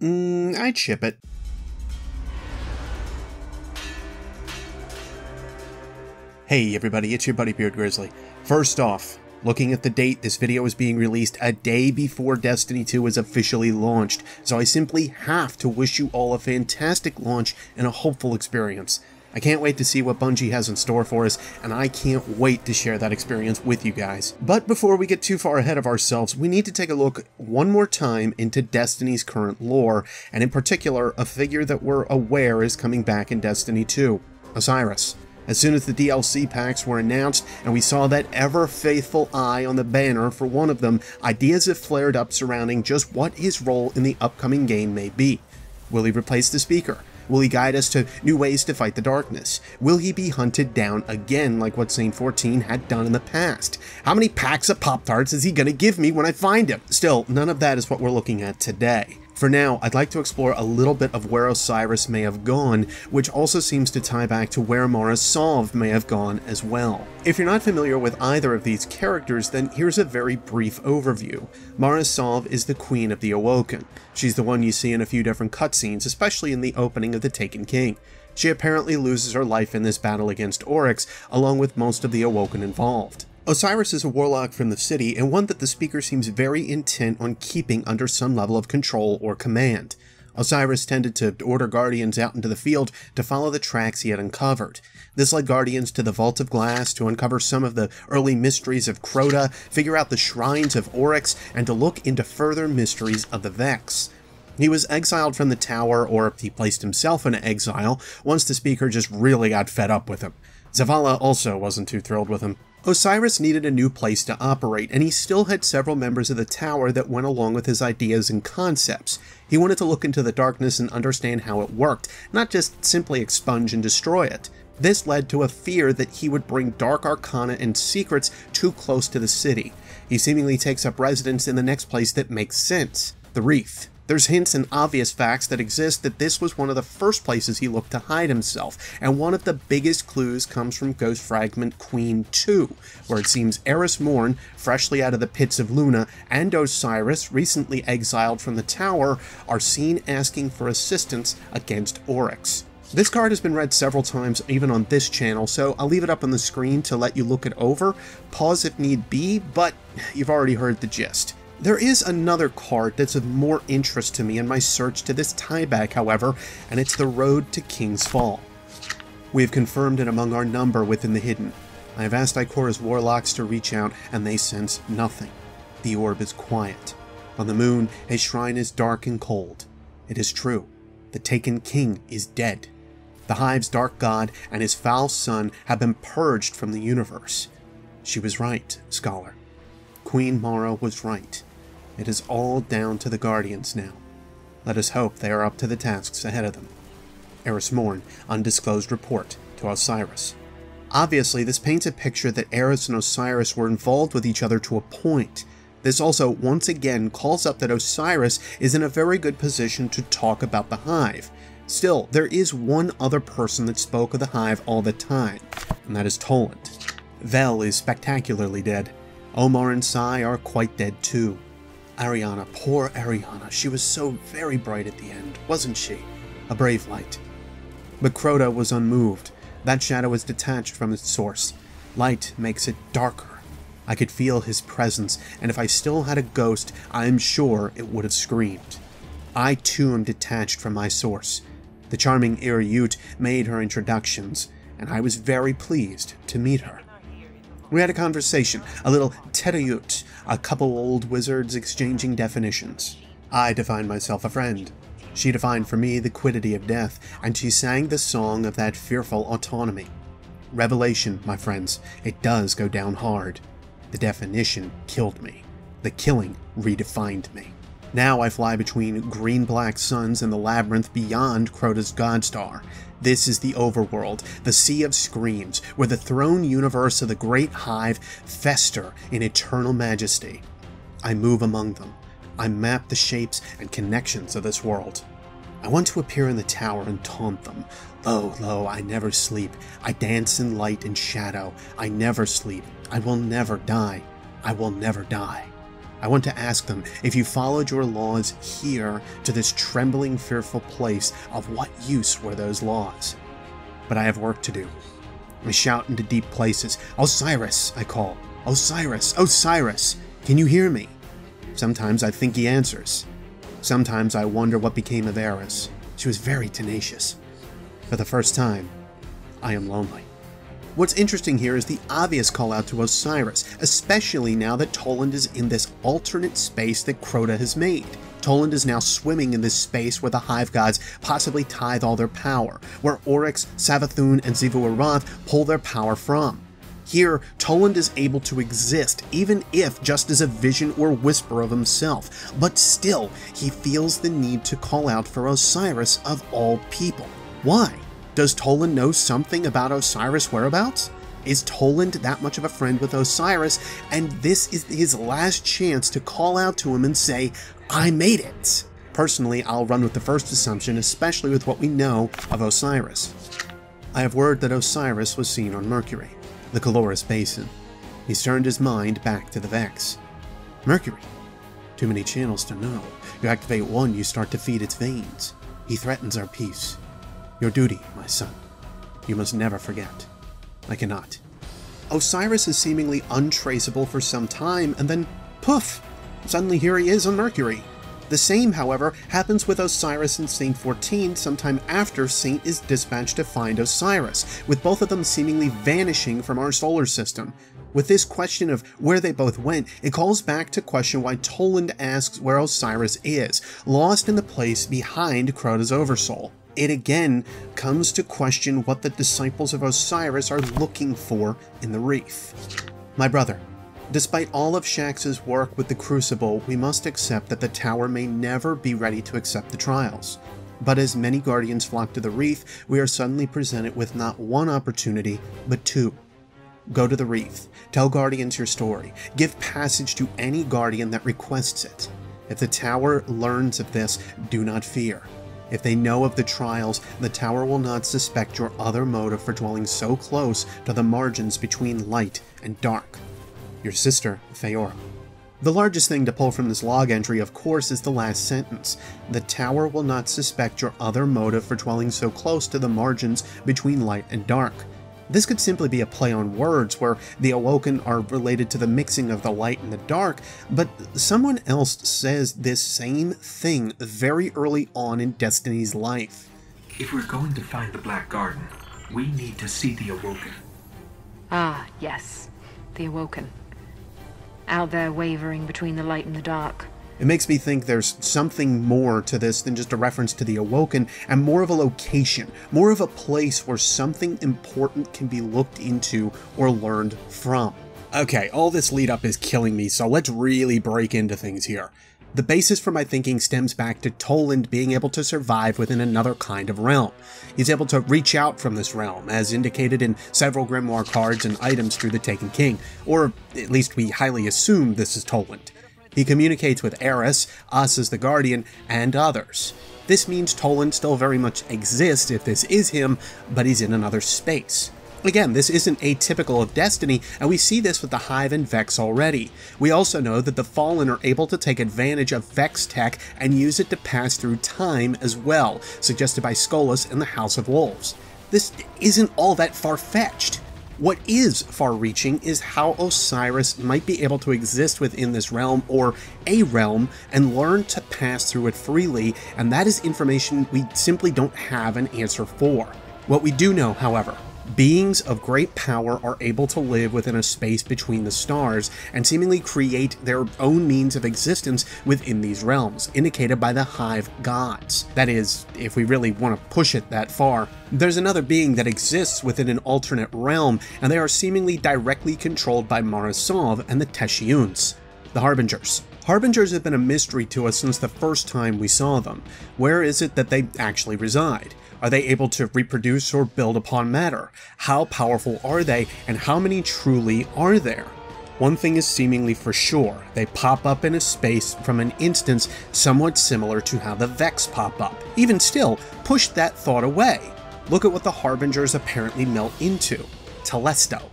I'd ship it. Hey everybody, it's your buddy Beard Grizzly. First off, looking at the date, this video is being released a day before Destiny 2 is officially launched, so I simply have to wish you all a fantastic launch and a hopeful experience. I can't wait to see what Bungie has in store for us, and I can't wait to share that experience with you guys. But before we get too far ahead of ourselves, we need to take a look one more time into Destiny's current lore, and in particular, a figure that we're aware is coming back in Destiny 2, Osiris. As soon as the DLC packs were announced and we saw that ever-faithful eye on the banner for one of them, ideas have flared up surrounding just what his role in the upcoming game may be. Will he replace the Speaker? Will he guide us to new ways to fight the darkness? Will he be hunted down again like what Saint 14 had done in the past? How many packs of Pop-Tarts is he gonna give me when I find him? Still, none of that is what we're looking at today. For now, I'd like to explore a little bit of where Osiris may have gone, which also seems to tie back to where Mara Sov may have gone as well. If you're not familiar with either of these characters, then here's a very brief overview. Mara Sov is the Queen of the Awoken. She's the one you see in a few different cutscenes, especially in the opening of The Taken King. She apparently loses her life in this battle against Oryx, along with most of the Awoken involved. Osiris is a warlock from the city, and one that the Speaker seems very intent on keeping under some level of control or command. Osiris tended to order Guardians out into the field to follow the tracks he had uncovered. This led Guardians to the Vault of Glass to uncover some of the early mysteries of Crota, figure out the shrines of Oryx, and to look into further mysteries of the Vex. He was exiled from the tower, or he placed himself in exile, once the Speaker just really got fed up with him. Zavala also wasn't too thrilled with him. Osiris needed a new place to operate, and he still had several members of the tower that went along with his ideas and concepts. He wanted to look into the darkness and understand how it worked, not just simply expunge and destroy it. This led to a fear that he would bring dark arcana and secrets too close to the city. He seemingly takes up residence in the next place that makes sense, the Reef. There's hints and obvious facts that exist that this was one of the first places he looked to hide himself, and one of the biggest clues comes from Ghost Fragment Queen 2, where it seems Eris Morn, freshly out of the pits of Luna, and Osiris, recently exiled from the tower, are seen asking for assistance against Oryx. This card has been read several times even on this channel, so I'll leave it up on the screen to let you look it over, pause if need be, but you've already heard the gist. There is another card that's of more interest to me in my search to this tieback, however, and it's the Road to King's Fall. We have confirmed it among our number within the Hidden. I have asked Ikora's warlocks to reach out, and they sense nothing. The orb is quiet. On the moon, his shrine is dark and cold. It is true. The Taken King is dead. The Hive's dark god and his foul son have been purged from the universe. She was right, scholar. Queen Mara was right. It is all down to the Guardians now. Let us hope they are up to the tasks ahead of them. Eris Morn, undisclosed report to Osiris. Obviously, this paints a picture that Eris and Osiris were involved with each other to a point. This also once again calls up that Osiris is in a very good position to talk about the Hive. Still, there is one other person that spoke of the Hive all the time, and that is Toland. Vel is spectacularly dead. Omar and Sai are quite dead too. Ariana, poor Ariana, she was so very bright at the end, wasn't she? A brave light. But Crota was unmoved. That shadow is detached from its source. Light makes it darker. I could feel his presence, and if I still had a ghost, I am sure it would have screamed. I too am detached from my source. The charming Iriute made her introductions, and I was very pleased to meet her. We had a conversation, a little tete-a-tete, a couple old wizards exchanging definitions. I defined myself a friend. She defined for me the quiddity of death, and she sang the song of that fearful autonomy. Revelation, my friends, it does go down hard. The definition killed me. The killing redefined me. Now I fly between green-black suns and the labyrinth beyond Crota's Godstar. This is the overworld, the Sea of Screams, where the throne universe of the Great Hive fester in eternal majesty. I move among them. I map the shapes and connections of this world. I want to appear in the tower and taunt them. Lo, lo, I never sleep. I dance in light and shadow. I never sleep. I will never die. I will never die. I want to ask them if you followed your laws here to this trembling, fearful place, of what use were those laws? But I have work to do. I shout into deep places. Osiris, I call. Osiris, Osiris, can you hear me? Sometimes I think he answers. Sometimes I wonder what became of Eris. She was very tenacious. For the first time, I am lonely. What's interesting here is the obvious call out to Osiris, especially now that Toland is in this alternate space that Crota has made. Toland is now swimming in this space where the Hive Gods possibly tithe all their power, where Oryx, Savathun, and Xivu-Arath pull their power from. Here, Toland is able to exist, even if just as a vision or whisper of himself, but still, he feels the need to call out for Osiris of all people. Why? Does Toland know something about Osiris' whereabouts? Is Toland that much of a friend with Osiris, and this is his last chance to call out to him and say, I made it? Personally, I'll run with the first assumption, especially with what we know of Osiris. I have word that Osiris was seen on Mercury, the Caloris Basin. He's turned his mind back to the Vex. Mercury. Too many channels to know. You activate one, you start to feed its veins. He threatens our peace. Your duty, my son. You must never forget. I cannot. Osiris is seemingly untraceable for some time, and then, poof! Suddenly here he is on Mercury. The same, however, happens with Osiris and Saint 14 sometime after Saint is dispatched to find Osiris, with both of them seemingly vanishing from our solar system. With this question of where they both went, it calls back to question why Toland asks where Osiris is, lost in the place behind Crota's Oversoul. It again comes to question what the disciples of Osiris are looking for in the Reef. My brother, despite all of Shax's work with the Crucible, we must accept that the Tower may never be ready to accept the trials. But as many Guardians flock to the Reef, we are suddenly presented with not one opportunity, but two. Go to the Reef, tell Guardians your story, give passage to any Guardian that requests it. If the Tower learns of this, do not fear. If they know of the trials, the Tower will not suspect your other motive for dwelling so close to the margins between light and dark. Your sister, Feora. The largest thing to pull from this log entry, of course, is the last sentence. The Tower will not suspect your other motive for dwelling so close to the margins between light and dark. This could simply be a play on words where the Awoken are related to the mixing of the light and the dark, but someone else says this same thing very early on in Destiny's life. If we're going to find the Black Garden, we need to see the Awoken. Ah, yes. The Awoken. Out there wavering between the light and the dark. It makes me think there's something more to this than just a reference to the Awoken, and more of a location, more of a place where something important can be looked into or learned from. Okay, all this lead up is killing me, so let's really break into things here. The basis for my thinking stems back to Toland being able to survive within another kind of realm. He's able to reach out from this realm, as indicated in several grimoire cards and items through the Taken King, or at least we highly assume this is Toland. He communicates with Eris, us as the Guardian, and others. This means Toland still very much exists if this is him, but he's in another space. Again, this isn't atypical of Destiny, and we see this with the Hive and Vex already. We also know that the Fallen are able to take advantage of Vex tech and use it to pass through time as well, suggested by Skolas and the House of Wolves. This isn't all that far-fetched. What is far-reaching is how Osiris might be able to exist within this realm, or a realm, and learn to pass through it freely, and that is information we simply don't have an answer for. What we do know, however, beings of great power are able to live within a space between the stars, and seemingly create their own means of existence within these realms, indicated by the Hive Gods. That is, if we really want to push it that far. There's another being that exists within an alternate realm, and they are seemingly directly controlled by Mara Sov and the Teshiuns, the Harbingers. Harbingers have been a mystery to us since the first time we saw them. Where is it that they actually reside? Are they able to reproduce or build upon matter? How powerful are they, and how many truly are there? One thing is seemingly for sure, they pop up in a space from an instance somewhat similar to how the Vex pop up. Even still, push that thought away. Look at what the Harbingers apparently melt into. Telesto.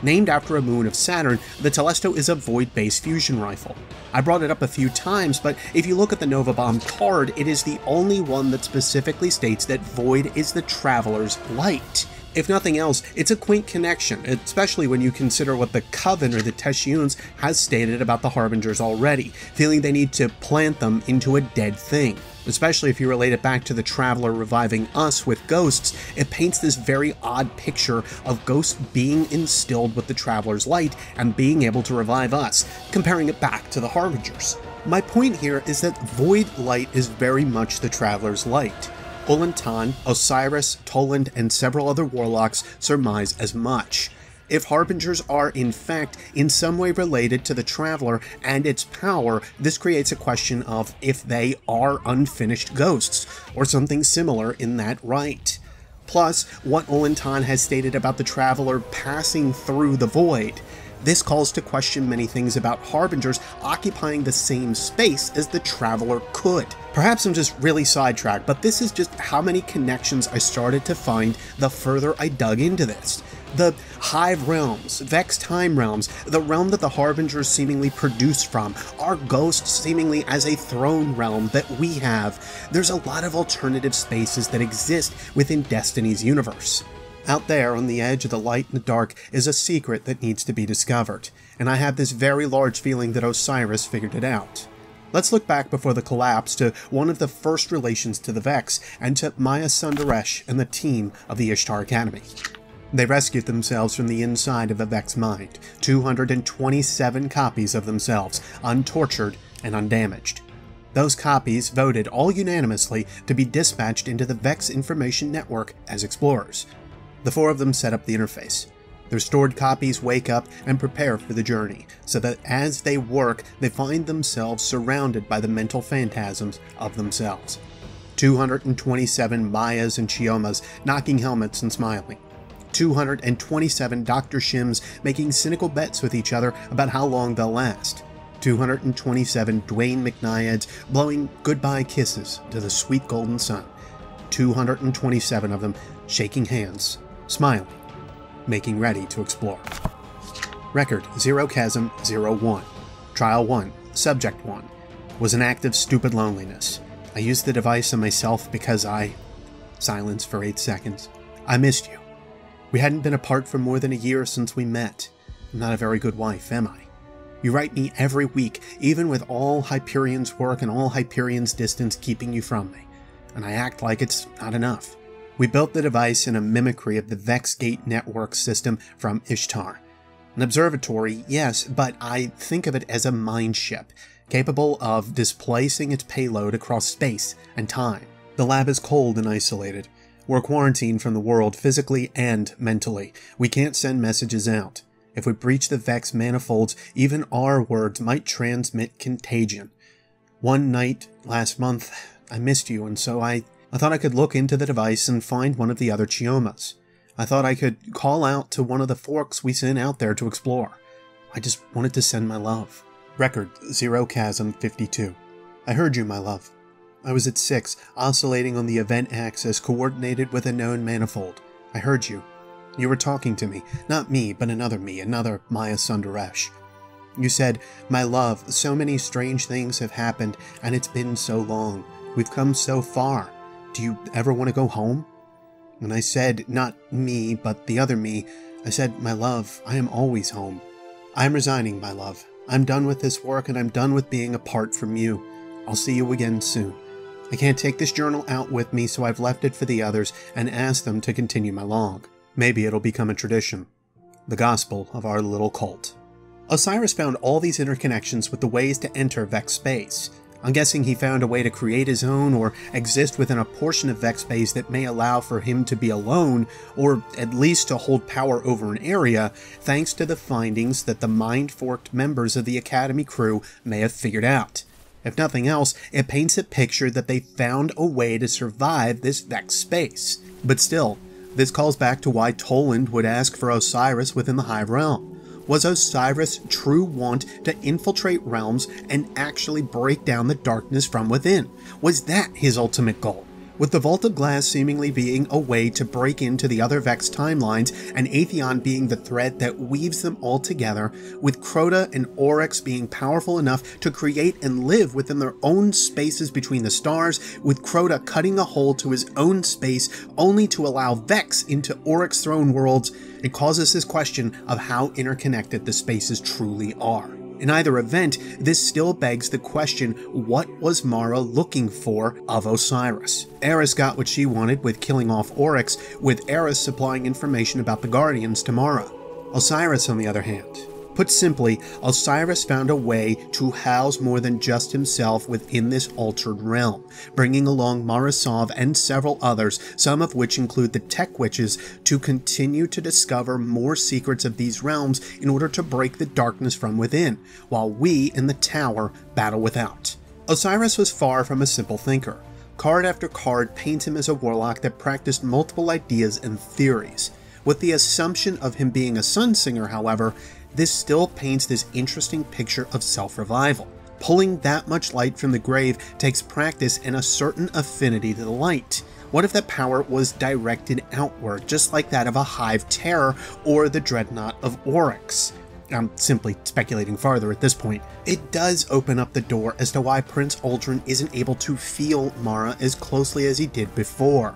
Named after a moon of Saturn, the Telesto is a void-based fusion rifle. I brought it up a few times, but if you look at the Nova Bomb card, it is the only one that specifically states that void is the Traveler's light. If nothing else, it's a quaint connection, especially when you consider what the Coven or the Teshuns has stated about the Harbingers already, feeling they need to plant them into a dead thing. Especially if you relate it back to the Traveler reviving us with ghosts, it paints this very odd picture of ghosts being instilled with the Traveler's light and being able to revive us, comparing it back to the Harbingers. My point here is that void light is very much the Traveler's light. Ulantan, Osiris, Toland, and several other warlocks surmise as much. If Harbingers are, in fact, in some way related to the Traveler and its power, this creates a question of if they are unfinished ghosts, or something similar in that right. Plus, what Ulantan has stated about the Traveler passing through the void. This calls to question many things about Harbingers occupying the same space as the Traveler could. Perhaps I'm just really sidetracked, but this is just how many connections I started to find the further I dug into this. The Hive realms, Vex time realms, the realm that the Harbingers seemingly produce from, our ghosts seemingly as a throne realm that we have. There's a lot of alternative spaces that exist within Destiny's universe. Out there on the edge of the light and the dark is a secret that needs to be discovered, and I have this very large feeling that Osiris figured it out. Let's look back before the collapse to one of the first relations to the Vex and to Maya Sundaresh and the team of the Ishtar Academy. They rescued themselves from the inside of a Vex mind, 227 copies of themselves, untortured and undamaged. Those copies voted all unanimously to be dispatched into the Vex Information Network as explorers. The four of them set up the interface. Their stored copies wake up and prepare for the journey, so that as they work, they find themselves surrounded by the mental phantasms of themselves. 227 Mayas and Chiomas knocking helmets and smiling. 227 Dr. Shims making cynical bets with each other about how long they'll last. 227 Dwayne McNaiads blowing goodbye kisses to the sweet golden sun. 227 of them shaking hands, smiling, making ready to explore. Record 0 Chasm 01. Trial 1, Subject 1. Was an act of stupid loneliness. I used the device on myself because Silence for 8 seconds. I missed you. We hadn't been apart for more than a year since we met. I'm not a very good wife, am I? You write me every week, even with all Hyperion's work and all Hyperion's distance keeping you from me. And I act like it's not enough. We built the device in a mimicry of the Vexgate network system from Ishtar. An observatory, yes, but I think of it as a mind ship, capable of displacing its payload across space and time. The lab is cold and isolated. We're quarantined from the world physically and mentally. We can't send messages out. If we breach the Vex manifolds, even our words might transmit contagion. One night last month, I missed you, and so I thought I could look into the device and find one of the other Chiomas. I thought I could call out to one of the forks we sent out there to explore. I just wanted to send my love. Record 0 Chasm 52. I heard you, my love. I was at 6, oscillating on the event axis coordinated with a known manifold. I heard you. You were talking to me. Not me, but another Maya Sundaresh. You said, my love, so many strange things have happened, and it's been so long. We've come so far. Do you ever want to go home? And I said, not me, but the other me. I said, my love, I am always home. I'm resigning, my love. I'm done with this work, and I'm done with being apart from you. I'll see you again soon. I can't take this journal out with me, so I've left it for the others and asked them to continue my log. Maybe it'll become a tradition. The gospel of our little cult. Osiris found all these interconnections with the ways to enter Vex space. I'm guessing he found a way to create his own or exist within a portion of Vex space that may allow for him to be alone, or at least to hold power over an area, thanks to the findings that the mind-forked members of the Academy crew may have figured out. If nothing else, it paints a picture that they found a way to survive this Vex space. But still, this calls back to why Toland would ask for Osiris within the Hive realm. Was Osiris' true want to infiltrate realms and actually break down the darkness from within? Was that his ultimate goal? With the Vault of Glass seemingly being a way to break into the other Vex timelines, and Atheon being the thread that weaves them all together, with Crota and Oryx being powerful enough to create and live within their own spaces between the stars, with Crota cutting a hole to his own space only to allow Vex into Oryx throne worlds, it causes this question of how interconnected the spaces truly are. In either event, this still begs the question, what was Mara looking for of Osiris? Eris got what she wanted with killing off Oryx, with Eris supplying information about the Guardians to Mara. Osiris, on the other hand. Put simply, Osiris found a way to house more than just himself within this altered realm, bringing along Mara Sov and several others, some of which include the Tech Witches, to continue to discover more secrets of these realms in order to break the darkness from within, while we in the Tower battle without. Osiris was far from a simple thinker. Card after card paints him as a warlock that practiced multiple ideas and theories. With the assumption of him being a sun singer, however, this still paints this interesting picture of self-revival. Pulling that much light from the grave takes practice and a certain affinity to the light. What if that power was directed outward, just like that of a Hive Terror or the Dreadnought of Oryx? I'm simply speculating farther at this point. It does open up the door as to why Prince Uldren isn't able to feel Mara as closely as he did before.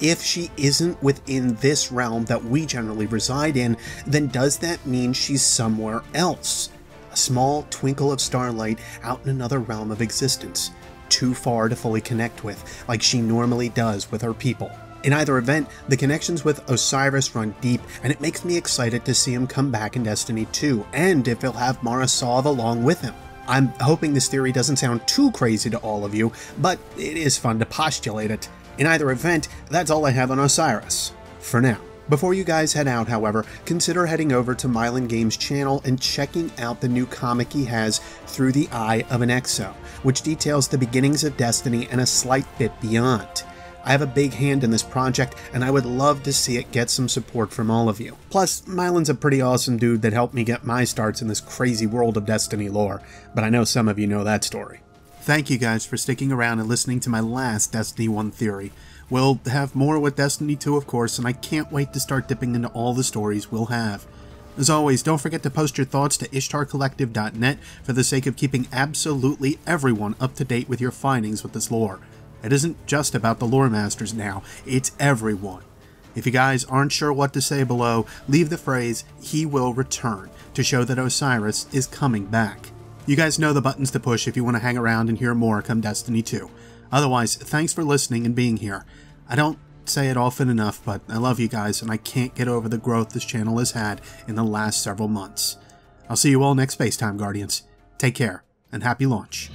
If she isn't within this realm that we generally reside in, then does that mean she's somewhere else? A small twinkle of starlight out in another realm of existence, too far to fully connect with, like she normally does with her people. In either event, the connections with Osiris run deep, and it makes me excited to see him come back in Destiny 2, and if he'll have Mara Sov along with him. I'm hoping this theory doesn't sound too crazy to all of you, but it is fun to postulate it. In either event, that's all I have on Osiris, for now. Before you guys head out, however, consider heading over to Mylan Games' channel and checking out the new comic he has, Through the Eye of an Exo, which details the beginnings of Destiny and a slight bit beyond. I have a big hand in this project, and I would love to see it get some support from all of you. Plus, Mylan's a pretty awesome dude that helped me get my starts in this crazy world of Destiny lore, but I know some of you know that story. Thank you guys for sticking around and listening to my last Destiny 1 theory. We'll have more with Destiny 2, of course, and I can't wait to start dipping into all the stories we'll have. As always, don't forget to post your thoughts to ishtarcollective.net for the sake of keeping absolutely everyone up to date with your findings with this lore. It isn't just about the lore masters now, it's everyone. If you guys aren't sure what to say below, leave the phrase, "He will return," to show that Osiris is coming back. You guys know the buttons to push if you want to hang around and hear more come Destiny 2. Otherwise, thanks for listening and being here. I don't say it often enough, but I love you guys and I can't get over the growth this channel has had in the last several months. I'll see you all next Spacetime Guardians. Take care, and happy launch.